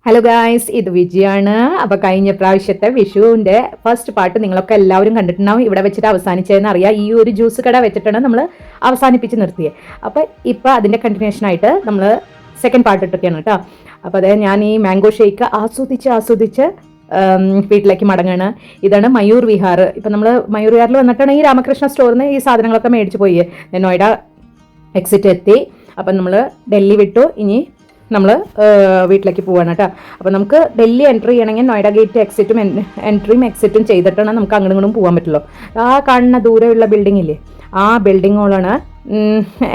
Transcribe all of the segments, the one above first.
Hello guys, ഇത് വിജയാണ്. അപ്പോൾ കഴിഞ്ഞ പ്രാവശ്യത്തെ വിഷുവിൻ്റെ ഫസ്റ്റ് പാർട്ട് നിങ്ങളൊക്കെ എല്ലാവരും കണ്ടിട്ടുണ്ടാവും. ഇവിടെ വെച്ചിട്ട് അവസാനിച്ചതെന്ന് അറിയാം. ഈ ഒരു ജ്യൂസ് കട വെച്ചിട്ടാണ് നമ്മൾ അവസാനിപ്പിച്ച് നിർത്തിയത്. അപ്പോൾ ഇപ്പോൾ അതിൻ്റെ കണ്ടിന്യൂഷനായിട്ട് നമ്മൾ സെക്കൻഡ് പാർട്ട് ഇട്ടൊക്കെയാണ് കേട്ടോ. അപ്പോൾ അതായത് ഞാൻ ഈ മാംഗോ ഷേക്ക് ആസ്വദിച്ച് വീട്ടിലേക്ക് മടങ്ങാണ്. ഇതാണ് മയൂർ വിഹാർ. ഇപ്പം നമ്മൾ മയൂർ വിഹാറിൽ വന്നിട്ടാണ് ഈ രാമകൃഷ്ണ സ്റ്റോറിൽ നിന്ന് ഈ സാധനങ്ങളൊക്കെ മേടിച്ച് പോയി. നോയിഡ എക്സിറ്റ് എത്തി. അപ്പം നമ്മൾ ഡൽഹി വിട്ടു. ഇനി നമ്മൾ വീട്ടിലേക്ക് പോവാണ് കേട്ടോ. അപ്പോൾ നമുക്ക് ഡൽഹി എൻട്രി ചെയ്യണമെങ്കിൽ നോയിഡ ഗേറ്റ് എക്സിറ്റും എൻട്രിയും എക്സിറ്റും ചെയ്തിട്ടാണ് നമുക്ക് അങ്ങോട്ടും ഇങ്ങോട്ടും പോകാൻ പറ്റുള്ളൂ. ആ കാണുന്ന ദൂരെയുള്ള ബിൽഡിംഗ് ഇല്ലേ, ആ ബിൽഡിങ്ങുകളാണ്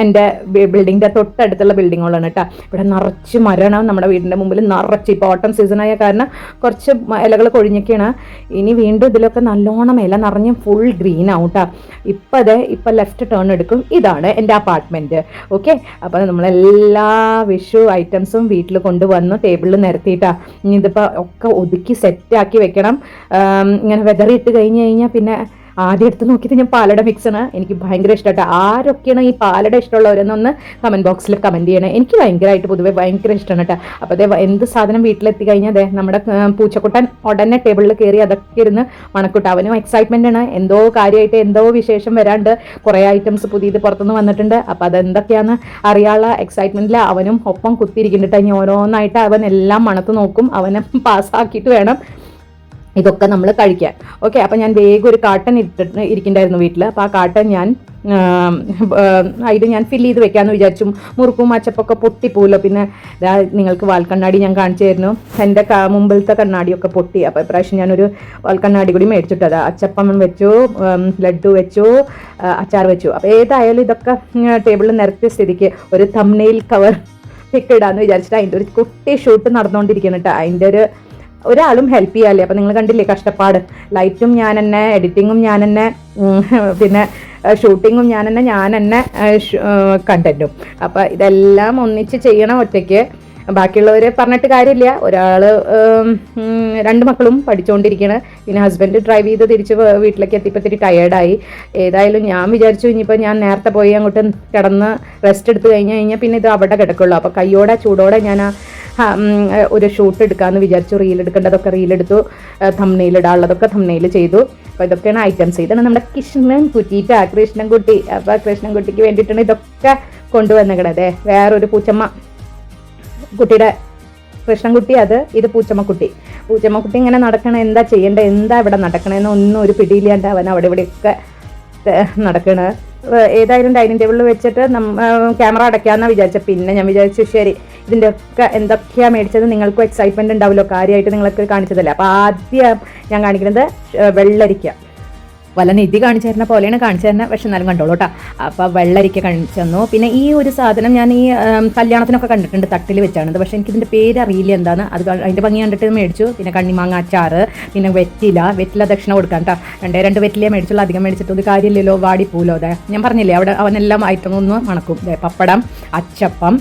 എൻ്റെ ബിൽഡിങ്ങിൻ്റെ തൊട്ടടുത്തുള്ള ബിൽഡിങ്ങുകളാണ് കേട്ടോ. ഇവിടെ നിറച്ച് മരണം, നമ്മുടെ വീടിൻ്റെ മുമ്പിൽ നിറച്ച്. ഇപ്പോൾ ഓട്ടം സീസണായ കാരണം കുറച്ച് ഇലകൾ കൊഴിഞ്ഞൊക്കെയാണ്. ഇനി വീണ്ടും ഇതിലൊക്കെ നല്ലോണം ഇല നിറഞ്ഞ് ഫുൾ ഗ്രീൻ ആവും കേട്ടോ. ഇപ്പം ലെഫ്റ്റ് ടേൺ എടുക്കും. ഇതാണ് എൻ്റെ അപ്പാർട്ട്മെൻറ്റ്. ഓക്കെ, അപ്പോൾ നമ്മളെല്ലാ വിഷു ഐറ്റംസും വീട്ടിൽ കൊണ്ടുവന്നു ടേബിളിൽ നിരത്തിയിട്ടാണ്. ഇനി ഇതിപ്പോൾ ഒക്കെ ഒതുക്കി സെറ്റാക്കി വെക്കണം. ഇങ്ങനെ വെതറിയിട്ട് കഴിഞ്ഞാൽ പിന്നെ ആദ്യം എടുത്ത് നോക്കിയിട്ട് ഞാൻ പാലട മിക്സാണ്. എനിക്ക് ഭയങ്കര ഇഷ്ടമായിട്ട്. ആരൊക്കെയാണ് ഈ പാലട ഇഷ്ടമുള്ളവരെന്നൊന്ന് കമൻറ്റ് ബോക്സിൽ കമൻറ്റ് ചെയ്യണേ. എനിക്ക് ഭയങ്കരമായിട്ട് പൊതുവേ ഭയങ്കര ഇഷ്ടമാണ് കേട്ടോ. അപ്പോൾ അതേ എന്ത് സാധനം വീട്ടിലെത്തി കഴിഞ്ഞാൽ അതെ നമ്മുടെ പൂച്ചക്കുട്ടൻ ഉടനെ ടേബിളിൽ കയറി അതൊക്കെ ഇരുന്ന് മണക്കൂട്ട. അവനും എക്സൈറ്റ്മെൻ്റ് ആണ്. എന്തോ കാര്യമായിട്ട് എന്തോ വിശേഷം വരാണ്ട്, കുറേ ഐറ്റംസ് പുതിയത് പുറത്തുനിന്ന് വന്നിട്ടുണ്ട്. അപ്പോൾ അതെന്തൊക്കെയാണെന്ന് അറിയാനുള്ള എക്സൈറ്റ്മെൻറ്റിൽ അവനും ഒപ്പം കുത്തിയിരിക്കുന്നുണ്ട്. ഇനി ഓരോന്നായിട്ട് അവൻ എല്ലാം മണത്ത് നോക്കും. അവനെ പാസ്സാക്കിയിട്ട് വേണം ഇതൊക്കെ നമ്മൾ കഴിക്കാൻ. ഓക്കെ, അപ്പോൾ ഞാൻ വേഗം ഒരു കാട്ടൻ ഇരിക്കണ്ടായിരുന്നു വീട്ടിൽ. അപ്പോൾ ആ കാട്ടൻ ഇത് ഞാൻ ഫില്ല് ചെയ്ത് വെക്കാമെന്ന് വിചാരിച്ചു. മുറുക്കും അച്ചപ്പൊക്കെ പൊട്ടിപ്പോലോ. പിന്നെ നിങ്ങൾക്ക് വാൽക്കണ്ണാടി ഞാൻ കാണിച്ചു തരുന്നു. എൻ്റെ മുമ്പിലത്തെ കണ്ണാടിയൊക്കെ പൊട്ടി. അപ്പോൾ ഇപ്രാവശ്യം ഞാനൊരു വാൽക്കണ്ണാടി കൂടി മേടിച്ചിട്ടത്. അച്ചപ്പം വെച്ചു, ലഡ്ഡു വെച്ചു, അച്ചാർ വെച്ചു. അപ്പോൾ ഏതായാലും ഇതൊക്കെ ടേബിളിൽ നിരത്തിയ സ്ഥിതിക്ക് ഒരു തംബ്നെയിൽ കവർ പിക്ക് ഇടാമെന്ന് വിചാരിച്ചിട്ട് അതിൻ്റെ ഒരു കുട്ടി ഷൂട്ട് നടന്നുകൊണ്ടിരിക്കുന്നു കേട്ടോ. അതിൻ്റെ ഒരാളും ഹെൽപ്പ് ചെയ്യാല്ലേ. അപ്പം നിങ്ങൾ കണ്ടില്ലേ കഷ്ടപ്പാട്. ലൈറ്റും ഞാൻ തന്നെ, എഡിറ്റിങ്ങും ഞാൻ തന്നെ, പിന്നെ ഷൂട്ടിങ്ങും ഞാൻ തന്നെ കണ്ടൻറ്റും. അപ്പോൾ ഇതെല്ലാം ഒന്നിച്ച് ചെയ്യണം ഒറ്റയ്ക്ക്. ബാക്കിയുള്ളവർ പറഞ്ഞിട്ട് കാര്യമില്ല. ഒരാൾ 2 മക്കളും പഠിച്ചുകൊണ്ടിരിക്കുകയാണ്. പിന്നെ ഹസ്ബൻഡ് ഡ്രൈവ് ചെയ്ത് തിരിച്ച് വീട്ടിലേക്ക് എത്തിയപ്പോൾ ഇത്തിരി ടയേർഡായി. ഏതായാലും ഞാൻ വിചാരിച്ചു ഇനിയിപ്പോൾ ഞാൻ നേരത്തെ പോയി അങ്ങോട്ട് കിടന്ന് റെസ്റ്റ് എടുത്ത് കഴിഞ്ഞാൽ പിന്നെ ഇത് അവിടെ കിടക്കുള്ളൂ. അപ്പോൾ കയ്യോടെ ചൂടോടെ ഞാൻ ഒരു ഷൂട്ട് എടുക്കാമെന്ന് വിചാരിച്ചു. റീൽ എടുക്കേണ്ടതൊക്കെ റീലെടുത്തു, തംബ്നെയിൽ ഇടാനുള്ളതൊക്കെ തംബ്നെയിൽ ചെയ്തു. അപ്പോൾ ഇതൊക്കെയാണ് ഐറ്റംസ്. ഇതാണ് നമ്മുടെ കൃഷ്ണൻകുട്ടി. അപ്പോൾ കൃഷ്ണൻകുട്ടിക്ക് വേണ്ടിയിട്ടാണ് ഇതൊക്കെ കൊണ്ടുവന്നേക്കണത്. വേറൊരു പൂച്ചമ്മ കുട്ടിയുടെ കൃഷ്ണൻകുട്ടി, ഇത് പൂച്ചമ്മക്കുട്ടി ഇങ്ങനെ നടക്കണം. എന്താ ചെയ്യേണ്ടത്, എന്താ ഇവിടെ നടക്കണമെന്ന് ഒന്നും ഒരു പിടിയില്ലാണ്ട് അവൻ അവിടെ ഇവിടെയൊക്കെ നടക്കണ. ഏതായാലും ഡൈനിങ് ടേബിളിൽ വെച്ചിട്ട് ക്യാമറ അടയ്ക്കാമെന്നാണ് വിചാരിച്ചത്. പിന്നെ ഞാൻ വിചാരിച്ചു ശരി, ഇതിൻ്റെ ഒക്കെ എന്തൊക്കെയാണ് മേടിച്ചത് നിങ്ങൾക്കും എക്സൈറ്റ്മെൻറ്റ് ഉണ്ടാവുമല്ലോ, കാര്യമായിട്ട് നിങ്ങൾക്ക് കാണിച്ചതല്ലേ. അപ്പോൾ ആദ്യം ഞാൻ കാണിക്കുന്നത് വെള്ളരിക്ക. വല്ല നിധി കാണിച്ചു തരുന്ന പോലെയാണ് കാണിച്ചു തരുന്നത്, പക്ഷെ എന്നാലും കണ്ടോളൂ കേട്ടോ. അപ്പോൾ വെള്ളരിക്ക കാണിച്ചു തന്നു. പിന്നെ ഈ ഒരു സാധനം ഞാൻ ഈ കല്യാണത്തിനൊക്കെ കണ്ടിട്ടുണ്ട്, തട്ടിൽ വെച്ചാണത്. പക്ഷേ എനിക്കിതിൻ്റെ പേര് അറിയില്ല എന്താണ്. അതിൻ്റെ ഭംഗി കണ്ടിട്ട് മേടിച്ചു. പിന്നെ കണ്ണിമാങ്ങ അച്ചാറ്, പിന്നെ വെറ്റില ദക്ഷിണ കൊടുക്കാൻ കേട്ടോ. 2 വെറ്റിലേ മേടിച്ചുള്ളൂ. അധികം മേടിച്ചിട്ടൊരു കാര്യമില്ലല്ലോ, വാടിപ്പോലോ. അതെ ഞാൻ പറഞ്ഞില്ലേ, അവിടെ അവനെല്ലാം ഐറ്റമൊന്നും മണക്കും. പപ്പടം, അച്ചപ്പം,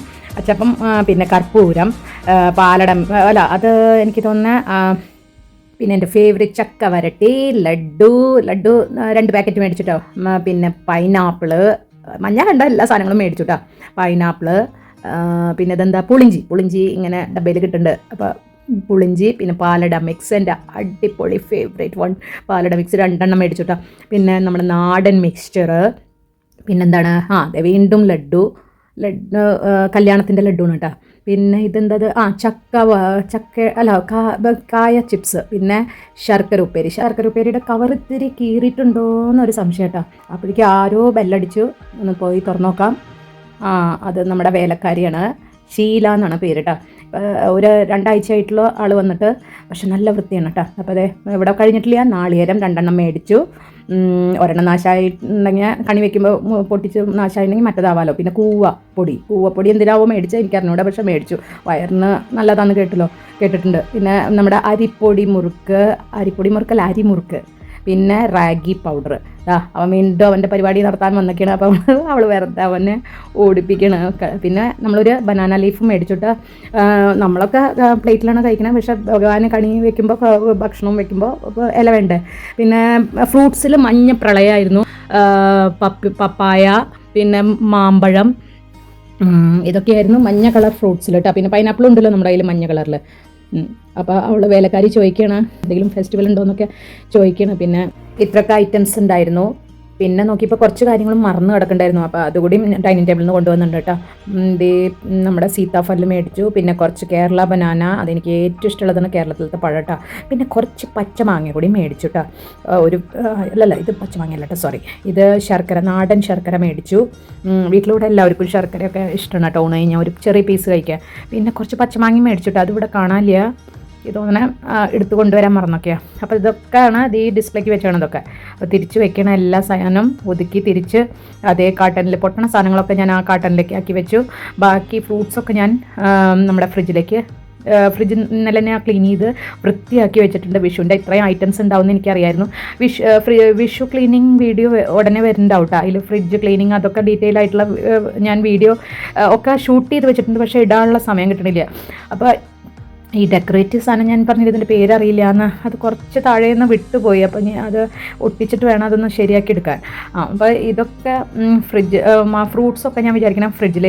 പിന്നെ കർപ്പൂരം, പാലടം അല്ല അത് എനിക്ക് തോന്നുന്നത്. പിന്നെ എൻ്റെ ഫേവറേറ്റ് ചക്ക വരട്ടി, ലഡ്ഡു 2 പാക്കറ്റ് മേടിച്ചിട്ടോ. പിന്നെ പൈനാപ്പിള്, മഞ്ഞ കണ്ട എല്ലാ സാധനങ്ങളും മേടിച്ചു കേട്ടോ. പൈനാപ്പിള്, പിന്നെ ഇതെന്താ പുളിഞ്ചി ഇങ്ങനെ ഡബ്ബയിൽ കിട്ടുന്നുണ്ട്. അപ്പോൾ പുളിഞ്ചി, പിന്നെ പാലട മിക്സ്, എൻ്റെ അടിപൊളി ഫേവറേറ്റ് പാലട മിക്സ് 2 എണ്ണം മേടിച്ചു കേട്ടോ. പിന്നെ നമ്മുടെ നാടൻ മിക്സ്ചർ, പിന്നെന്താണ് അതെ വീണ്ടും ലഡ്ഡു കല്യാണത്തിൻ്റെ ലഡ്ഡുണ് കേട്ടോ. പിന്നെ ഇതെന്തത് കായ ചിപ്സ്, പിന്നെ ശർക്കര ഉപ്പേരിയുടെ കവർ ഇത്തിരി കീറിയിട്ടുണ്ടോ എന്നൊരു സംശയം കേട്ടോ. അപ്പോഴേക്കും ആരോ ബെല്ലടിച്ചു, ഒന്ന് പോയി തുറന്നു നോക്കാം. അത് നമ്മുടെ വേലക്കാരിയാണ്, ഷീല എന്നാണ് പേര് കേട്ടോ. ഒരു 2 ആഴ്ചയായിട്ടുള്ള ആൾ വന്നിട്ട്, പക്ഷെ നല്ല വൃത്തിയാണ് കേട്ടോ. അപ്പോൾ അതെ ഇവിടെ കഴിഞ്ഞിട്ടില്ല. നാളികേരം 2 എണ്ണം മേടിച്ചു. ഒരെണ്ണം നാശമായിട്ടുണ്ടെങ്കിൽ കണി വെക്കുമ്പോൾ പൊട്ടിച്ച് നാശമായിട്ടുണ്ടെങ്കിൽ മറ്റേതാവാമല്ലോ. പിന്നെ കൂവപ്പൊടി എന്തിനാവോ മേടിച്ചാൽ എനിക്കറിഞ്ഞൂടെ, പക്ഷെ മേടിച്ചു. വയറിന് നല്ലതാണെന്ന് കേട്ടിട്ടുണ്ട്. പിന്നെ നമ്മുടെ അരിപ്പൊടി മുറുക്കല്ല, അരിമുറുക്ക്, പിന്നെ റാഗി പൗഡർ. അവൻ വീണ്ടും അവൻ്റെ പരിപാടി നടത്താൻ വന്നൊക്കെയാണ്. അപ്പം അവൾ വെറുതെ അവനെ ഓടിപ്പിക്കണം. പിന്നെ നമ്മളൊരു ബനാന ലീഫ് മേടിച്ചിട്ട്, നമ്മളൊക്കെ പ്ലേറ്റിലാണ് കഴിക്കണത്, പക്ഷെ ഭഗവാന് കണി വെക്കുമ്പോൾ ഭക്ഷണം വെക്കുമ്പോൾ ഇല വേണ്ടേ. പിന്നെ ഫ്രൂട്ട്സിൽ മഞ്ഞ പ്രളയമായിരുന്നു. പപ്പായ, പിന്നെ മാമ്പഴം, ഇതൊക്കെയായിരുന്നു മഞ്ഞ കളർ ഫ്രൂട്ട്സിൽ കേട്ടോ. പിന്നെ പൈനാപ്പിൾ ഉണ്ടല്ലോ നമ്മുടെ കയ്യിൽ മഞ്ഞ കളറിൽ. അപ്പോൾ അവൾ വേലക്കാരി ചോദിക്കുകയാണ് എന്തെങ്കിലും ഫെസ്റ്റിവൽ ഉണ്ടോ എന്നൊക്കെ ചോദിക്കുകയാണ്. പിന്നെ ഇത്രയൊക്കെ ഐറ്റംസ് ഉണ്ടായിരുന്നു. പിന്നെ നോക്കിയപ്പോൾ കുറച്ച് കാര്യങ്ങളും മറന്നു കിടക്കണ്ടായിരുന്നു. അപ്പോൾ അതുകൂടി ഡൈനിങ് ടേബിളിൽ നിന്ന് കൊണ്ടുവന്നിട്ടുണ്ട് കേട്ടോ. നമ്മുടെ സീതാഫലം മേടിച്ചു. പിന്നെ കുറച്ച് കേരള ബനാന, അതെനിക്ക് ഏറ്റവും ഇഷ്ടമുള്ളതാണ് കേരളത്തിലത്തെ പഴം കേട്ടോ. പിന്നെ കുറച്ച് പച്ചമാങ്ങ കൂടി മേടിച്ചു കേട്ടോ. ഇത് പച്ചമാങ്ങ അല്ല കേട്ടോ, സോറി, ഇത് ശർക്കര, നാടൻ ശർക്കര മേടിച്ചു. വീട്ടിലൂടെ എല്ലാവർക്കും ശർക്കരയൊക്കെ ഇഷ്ടമാണ് കേട്ടോ. ഊണ് കഴിഞ്ഞാൽ ഒരു ചെറിയ പീസ് കഴിക്കുക. പിന്നെ കുറച്ച് പച്ചമാങ്ങ മേടിച്ചു കേട്ടോ. അതിവിടെ കാണാനില്ല, ഇതോന്നെ എടുത്തു കൊണ്ടുവരാൻ മറന്നൊക്കെയാണ്. അപ്പോൾ ഇതൊക്കെയാണ് ഈ ഡിസ്പ്ലേക്ക് വെച്ചാണ് ഇതൊക്കെ. അപ്പോൾ തിരിച്ച് വെക്കണ എല്ലാ സാധനവും ഒതുക്കി തിരിച്ച് അതേ കാട്ടനിൽ, പൊട്ടണ സാധനങ്ങളൊക്കെ ഞാൻ ആ കാട്ടനിലേക്ക് ആക്കി വെച്ചു. ബാക്കി ഫ്രൂട്ട്സൊക്കെ ഞാൻ നമ്മുടെ ഫ്രിഡ്ജ് ഇന്നലെ ഞാൻ ക്ലീൻ ചെയ്ത് വൃത്തിയാക്കി വെച്ചിട്ടുണ്ട്. വിഷുവിൻ്റെ ഇത്രയും ഐറ്റംസ് ഉണ്ടാവുമെന്ന് എനിക്കറിയായിരുന്നു. വിഷു ക്ലീനിങ് വീഡിയോ ഉടനെ വരുന്നുണ്ടാവും കേട്ടോ. അതിൽ ഫ്രിഡ്ജ് ക്ലീനിങ് അതൊക്കെ ഡീറ്റെയിൽ ആയിട്ടുള്ള ഞാൻ വീഡിയോ ഒക്കെ ഷൂട്ട് ചെയ്ത് വെച്ചിട്ടുണ്ട്. പക്ഷേ ഇടാനുള്ള സമയം കിട്ടണില്ല. അപ്പോൾ ഈ ഡെക്കറേറ്റീവ് സാധനം ഞാൻ പറഞ്ഞത് ഇതിൻ്റെ പേരറിയില്ല എന്ന്, അത് കുറച്ച് താഴെ നിന്ന് വിട്ടുപോയി. അപ്പോൾ ഞാൻ അത് ഒട്ടിച്ചിട്ട് വേണം അതൊന്ന് ശരിയാക്കി എടുക്കാൻ. അപ്പോൾ ഇതൊക്കെ ഫ്രൂട്ട്സൊക്കെ ഞാൻ വിചാരിക്കണം ഫ്രിഡ്ജിൽ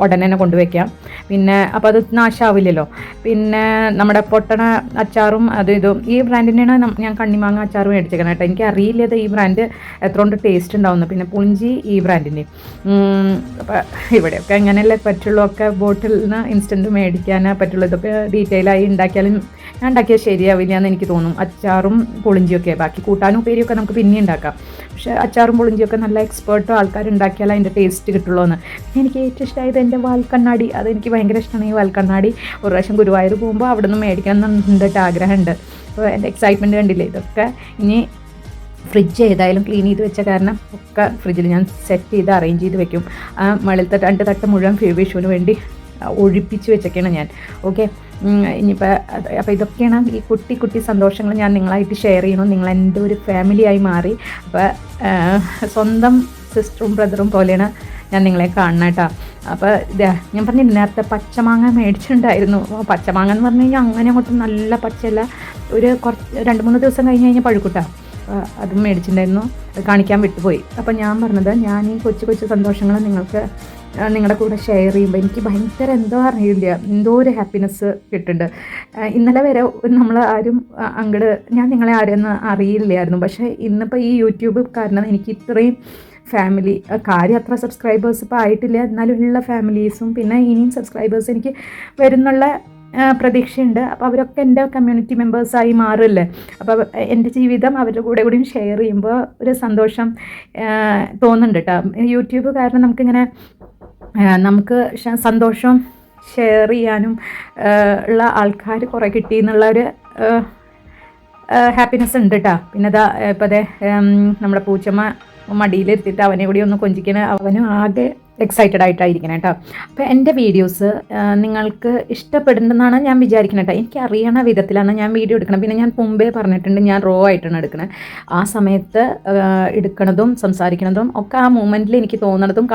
ഉടനെ തന്നെ കൊണ്ടുവയ്ക്കാം. പിന്നെ അപ്പോൾ അത് നാശാവില്ലല്ലോ. പിന്നെ നമ്മുടെ പൊട്ടണ അച്ചാറും ഇതും ഈ ബ്രാൻഡിൻ്റെയാണ് ഞാൻ കണ്ണിമാങ്ങ അച്ചാർ മേടിച്ചേക്കണം കേട്ടോ. എനിക്ക് അറിയില്ലത് ഈ ബ്രാൻഡ് എത്രകൊണ്ട് ടേസ്റ്റ് ഉണ്ടാവുന്നു. പിന്നെ പുളിഞ്ചി ഈ ബ്രാൻഡിൻ്റെ. അപ്പോൾ ഇവിടെയൊക്കെ എങ്ങനെയല്ലേ പറ്റുള്ളൂ, ഒക്കെ ബോട്ടിൽ നിന്ന് ഇൻസ്റ്റൻറ്റ് മേടിക്കാൻ പറ്റുള്ളൂ. ഇതൊക്കെ ഡീറ്റെയിലായി ഉണ്ടാക്കിയാലും ഞാൻ ഉണ്ടാക്കിയാൽ ശരിയാവില്ല എന്ന് എനിക്ക് തോന്നും. അച്ചാറും പുളിഞ്ചിയൊക്കെ, ബാക്കി കൂട്ടാനും ഉപ്പേരിയൊക്കെ നമുക്ക് പിന്നെ ഉണ്ടാക്കാം. പക്ഷേ അച്ചാറും പുളിഞ്ചിയൊക്കെ നല്ല എക്സ്പേർട്ടോ ആൾക്കാരുണ്ടാക്കിയാൽ അതിൻ്റെ ടേസ്റ്റ് കിട്ടുള്ളൂ എന്ന്. എനിക്ക് ഏറ്റവും ഇഷ്ടമായത് എൻ്റെ വാൽക്കണ്ണാടി. അതെനിക്ക് ഭയങ്കര ഇഷ്ടമാണ് ഈ വാൽക്കണ്ണാടി. ഒരു പ്രാവശ്യം ഗുരുവായൂർ പോകുമ്പോൾ അവിടെ നിന്ന് മേടിക്കണം എന്നുണ്ട്, ആഗ്രഹമുണ്ട്. അപ്പോൾ എൻ്റെ എക്സൈറ്റ്മെൻറ്റ് കണ്ടില്ലേ. ഇതൊക്കെ ഇനി ഫ്രിഡ്ജ് ഏതായാലും ക്ലീൻ ചെയ്ത് വെച്ച കാരണം ഒക്കെ ഫ്രിഡ്ജിൽ ഞാൻ സെറ്റ് ചെയ്ത് അറേഞ്ച് ചെയ്ത് വെക്കും. മുകളിലത്തെ 2 തട്ട് മുഴുവൻ വിഷുവിന് വേണ്ടി ഒഴിപ്പിച്ച് വെച്ചൊക്കെയാണ് ഞാൻ. ഓക്കെ, ഇനിയിപ്പോൾ അപ്പോൾ ഇതൊക്കെയാണ് ഈ കുട്ടി കുട്ടി സന്തോഷങ്ങൾ ഞാൻ നിങ്ങളായിട്ട് ഷെയർ ചെയ്യണം. നിങ്ങൾ എൻ്റെ ഒരു ഫാമിലിയായി മാറി. അപ്പോൾ സ്വന്തം സിസ്റ്ററും ബ്രദറും പോലെയാണ് ഞാൻ നിങ്ങളെ കാണണം കേട്ടോ. അപ്പോൾ ഞാൻ പറഞ്ഞില്ല നേരത്തെ പച്ചമാങ്ങ മേടിച്ചിട്ടുണ്ടായിരുന്നു. പച്ചമാങ്ങ എന്ന് പറഞ്ഞു കഴിഞ്ഞാൽ അങ്ങനെ അങ്ങോട്ട് നല്ല പച്ചയല്ല, ഒരു 2-3 ദിവസം കഴിഞ്ഞ് കഴിഞ്ഞാൽ പഴുക്കൂട്ടാ. അതും മേടിച്ചിട്ടുണ്ടായിരുന്നു, അത് കാണിക്കാൻ വിട്ടുപോയി. അപ്പോൾ ഞാൻ പറഞ്ഞത്, ഞാൻ ഈ കൊച്ചു കൊച്ചു സന്തോഷങ്ങൾ നിങ്ങൾക്ക് നിങ്ങളുടെ കൂടെ ഷെയർ ചെയ്യുമ്പോൾ എനിക്ക് ഭയങ്കര എന്തോ അറിയില്ല, എന്തോ ഒരു ഹാപ്പിനെസ് കിട്ടുന്നുണ്ട്. ഇന്നലെ വരെ നമ്മൾ ആരും അങ്ങോട്ട് ഞാൻ നിങ്ങളെ ആരെയൊന്നും അറിയില്ലായിരുന്നു. പക്ഷേ ഇന്നിപ്പോൾ ഈ യൂട്യൂബ് കാരണം എനിക്ക് ഇത്രയും ഫാമിലി, കാര്യം അത്ര സബ്സ്ക്രൈബേഴ്സ് ഇപ്പോൾ ആയിട്ടില്ല, എന്നാലും ഉള്ള ഫാമിലീസും പിന്നെ ഇനിയും സബ്സ്ക്രൈബേഴ്സ് എനിക്ക് വരുന്നുള്ള പ്രതീക്ഷയുണ്ട്. അപ്പോൾ അവരൊക്കെ എൻ്റെ കമ്മ്യൂണിറ്റി മെമ്പേഴ്സായി മാറില്ലേ. അപ്പോൾ എൻ്റെ ജീവിതം അവരുടെ കൂടെയും ഷെയർ ചെയ്യുമ്പോൾ ഒരു സന്തോഷം തോന്നുന്നുണ്ട് കേട്ടോ. യൂട്യൂബ് കാരണം നമുക്കിങ്ങനെ നമുക്ക് സന്തോഷം ഷെയർ ചെയ്യാനും ഉള്ള ആൾക്കാർ കുറേ കിട്ടി എന്നുള്ളൊരു ഹാപ്പിനെസ് ഉണ്ട് കേട്ടോ. പിന്നെ ഇപ്പോൾ അതെ നമ്മുടെ പൂച്ചമ്മ മടിയിലെത്തിയിട്ട് അവനെ കൂടി ഒന്ന് കൊഞ്ചിക്കണ, അവനും ആകെ എക്സൈറ്റഡ് ആയിട്ടായിരിക്കണം കേട്ടോ. അപ്പോൾ എൻ്റെ വീഡിയോസ് നിങ്ങൾക്ക് ഇഷ്ടപ്പെടുന്നതെന്നാണ് ഞാൻ വിചാരിക്കുന്നത് കേട്ടോ. എനിക്ക് അറിയണ വിധത്തിലാണ് ഞാൻ വീഡിയോ എടുക്കണം. പിന്നെ ഞാൻ മുമ്പേ പറഞ്ഞിട്ടുണ്ട് ഞാൻ റോ ആയിട്ടാണ് എടുക്കുന്നത്. ആ സമയത്ത് എടുക്കണതും സംസാരിക്കണതും ഒക്കെ ആ മൂമെൻറ്റിൽ എനിക്ക് തോന്നണതും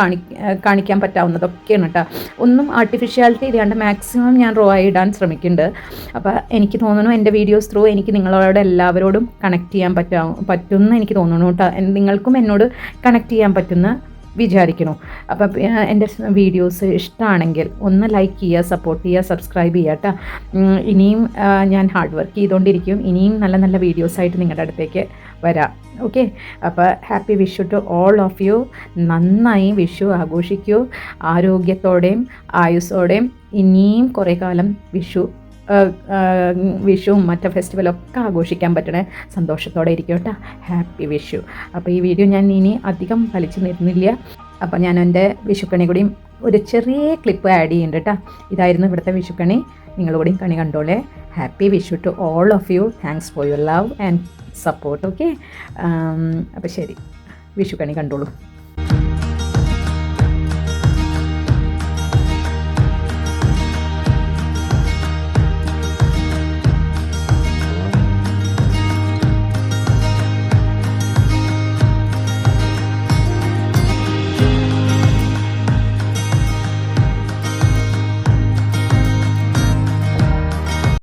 കാണിക്കാൻ പറ്റാവുന്നതൊക്കെയാണ് കേട്ടോ. ഒന്നും ആർട്ടിഫിഷ്യാലിറ്റി ഇല്ലാണ്ട് മാക്സിമം ഞാൻ റോ ആയി ഇടാൻ ശ്രമിക്കുന്നുണ്ട്. അപ്പോൾ എനിക്ക് തോന്നുന്നു എൻ്റെ വീഡിയോസ് ത്രൂ എനിക്ക് നിങ്ങളോട് എല്ലാവരോടും കണക്ട് ചെയ്യാൻ പറ്റുമെന്ന് എനിക്ക് തോന്നുന്നു കേട്ടോ. നിങ്ങൾക്കും എന്നോട് കണക്ട് ചെയ്യാൻ പറ്റുന്ന വിചാരിക്കുന്നു. അപ്പം എൻ്റെ വീഡിയോസ് ഇഷ്ടമാണെങ്കിൽ ഒന്ന് ലൈക്ക് ചെയ്യുക, സപ്പോർട്ട് ചെയ്യുക, സബ്സ്ക്രൈബ് ചെയ്യുക കേട്ടോ. ഇനിയും ഞാൻ ഹാർഡ് വർക്ക് ചെയ്തുകൊണ്ടിരിക്കും. ഇനിയും നല്ല നല്ല വീഡിയോസായിട്ട് നിങ്ങളുടെ അടുത്തേക്ക് വരാം. ഓക്കെ, അപ്പോൾ happy Vishu to all of you. നന്നായി വിഷു ആഘോഷിക്കൂ, ആരോഗ്യത്തോടെയും ആയുസ്സോടെയും ഇനിയും കുറേ കാലം വിഷുവും മറ്റു ഫെസ്റ്റിവലൊക്കെ ആഘോഷിക്കാൻ പറ്റണേ സന്തോഷത്തോടെ ഇരിക്കും കേട്ടോ. ഹാപ്പി വിഷു. അപ്പോൾ ഈ വീഡിയോ ഞാൻ ഇനി അധികം വലിച്ചു നിരുന്നില്ല. അപ്പോൾ ഞാൻ എൻ്റെ വിഷുക്കണി കൂടിയും ഒരു ചെറിയ ക്ലിപ്പ് ആഡ് ചെയ്യുന്നുണ്ട് കേട്ടോ. ഇതായിരുന്നു ഇവിടുത്തെ വിഷുക്കണി. നിങ്ങളുകൂടിയും കണി കണ്ടോളേ. Happy Vishu to all of you. Thanks for your love and support. Okay, അപ്പോൾ ശരി, വിഷുക്കണി കണ്ടോളൂ.